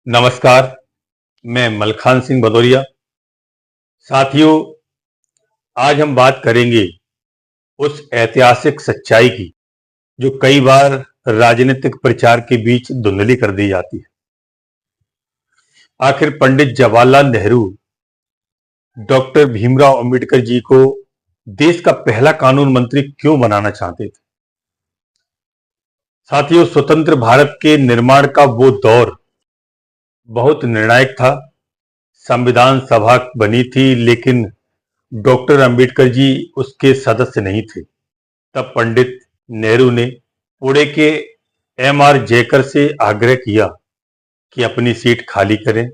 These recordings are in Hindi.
नमस्कार। मैं मलखान सिंह भदौरिया। साथियों, आज हम बात करेंगे उस ऐतिहासिक सच्चाई की जो कई बार राजनीतिक प्रचार के बीच धुंधली कर दी जाती है। आखिर पंडित जवाहरलाल नेहरू डॉक्टर भीमराव अंबेडकर जी को देश का पहला कानून मंत्री क्यों बनाना चाहते थे? साथियों, स्वतंत्र भारत के निर्माण का वो दौर बहुत निर्णायक था। संविधान सभा बनी थी, लेकिन डॉक्टर अंबेडकर जी उसके सदस्य नहीं थे। तब पंडित नेहरू ने पुणे के एम.आर. जयकर से आग्रह किया कि अपनी सीट खाली करें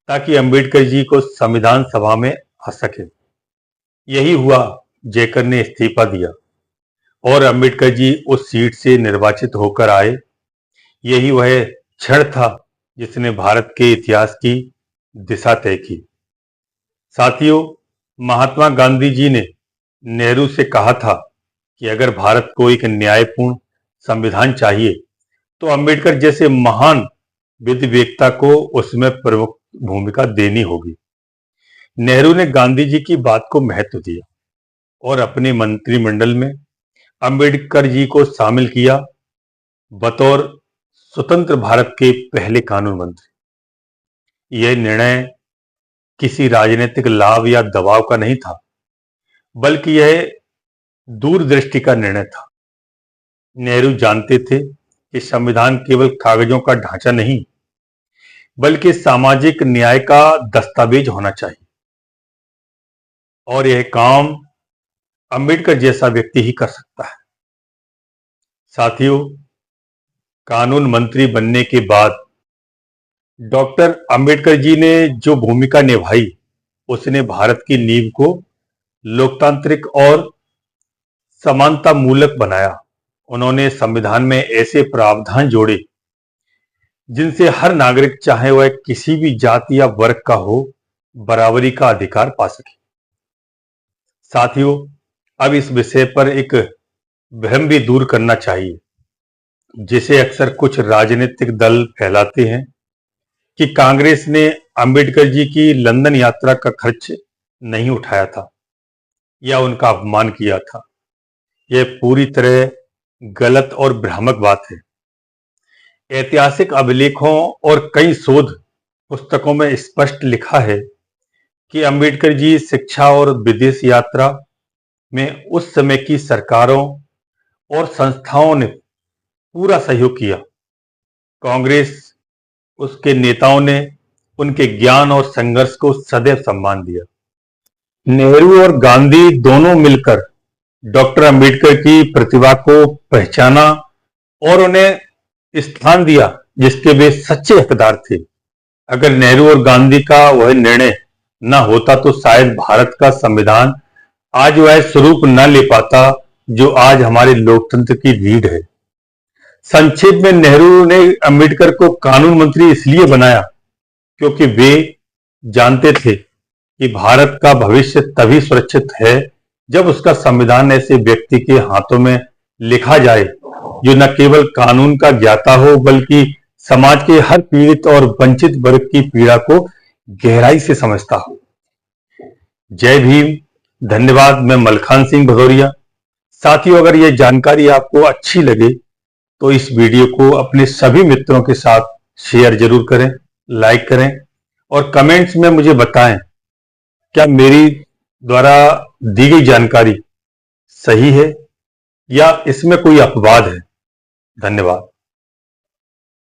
ताकि अंबेडकर जी को संविधान सभा में आ सके। यही हुआ। जयकर ने इस्तीफा दिया और अंबेडकर जी उस सीट से निर्वाचित होकर आए। यही वह क्षण था जिसने भारत के इतिहास की दिशा तय की। साथियों, महात्मा गांधी जी ने नेहरू से कहा था कि अगर भारत को एक न्यायपूर्ण संविधान चाहिए तो अंबेडकर जैसे महान विधिवेत्ता को उसमें प्रमुख भूमिका देनी होगी। नेहरू ने गांधी जी की बात को महत्व दिया और अपने मंत्रिमंडल में अंबेडकर जी को शामिल किया बतौर स्वतंत्र भारत के पहले कानून मंत्री। यह निर्णय किसी राजनीतिक लाभ या दबाव का नहीं था, बल्कि यह दूरदृष्टि का निर्णय था। नेहरू जानते थे कि संविधान केवल कागजों का ढांचा नहीं, बल्कि सामाजिक न्याय का दस्तावेज होना चाहिए, और यह काम अंबेडकर जैसा व्यक्ति ही कर सकता है। साथियों, कानून मंत्री बनने के बाद डॉक्टर अंबेडकर जी ने जो भूमिका निभाई, उसने भारत की नींव को लोकतांत्रिक और समानता मूलक बनाया। उन्होंने संविधान में ऐसे प्रावधान जोड़े जिनसे हर नागरिक, चाहे वह किसी भी जाति या वर्ग का हो, बराबरी का अधिकार पा सके। साथियों, अब इस विषय पर एक भ्रम भी दूर करना चाहिए, जिसे अक्सर कुछ राजनीतिक दल फैलाते हैं कि कांग्रेस ने अंबेडकर जी की लंदन यात्रा का खर्च नहीं उठाया था या उनका अपमान किया था। यह पूरी तरह गलत और भ्रामक बात है। ऐतिहासिक अभिलेखों और कई शोध पुस्तकों में स्पष्ट लिखा है कि अंबेडकर जी शिक्षा और विदेश यात्रा में उस समय की सरकारों और संस्थाओं ने पूरा सहयोग किया। कांग्रेस, उसके नेताओं ने उनके ज्ञान और संघर्ष को सदैव सम्मान दिया। नेहरू और गांधी दोनों मिलकर डॉक्टर अंबेडकर की प्रतिभा को पहचाना और उन्हें स्थान दिया जिसके वे सच्चे हकदार थे। अगर नेहरू और गांधी का वह निर्णय न होता तो शायद भारत का संविधान आज वह स्वरूप न ले पाता जो आज हमारे लोकतंत्र की रीढ़ है। संक्षेप में, नेहरू ने अंबेडकर को कानून मंत्री इसलिए बनाया क्योंकि वे जानते थे कि भारत का भविष्य तभी सुरक्षित है जब उसका संविधान ऐसे व्यक्ति के हाथों में लिखा जाए जो न केवल कानून का ज्ञाता हो, बल्कि समाज के हर पीड़ित और वंचित वर्ग की पीड़ा को गहराई से समझता हो। जय भीम। धन्यवाद। मैं मलखान सिंह भदौरिया। साथियों, अगर यह जानकारी आपको अच्छी लगे तो इस वीडियो को अपने सभी मित्रों के साथ शेयर जरूर करें, लाइक करें और कमेंट्स में मुझे बताएं क्या मेरी द्वारा दी गई जानकारी सही है या इसमें कोई अपवाद है। धन्यवाद।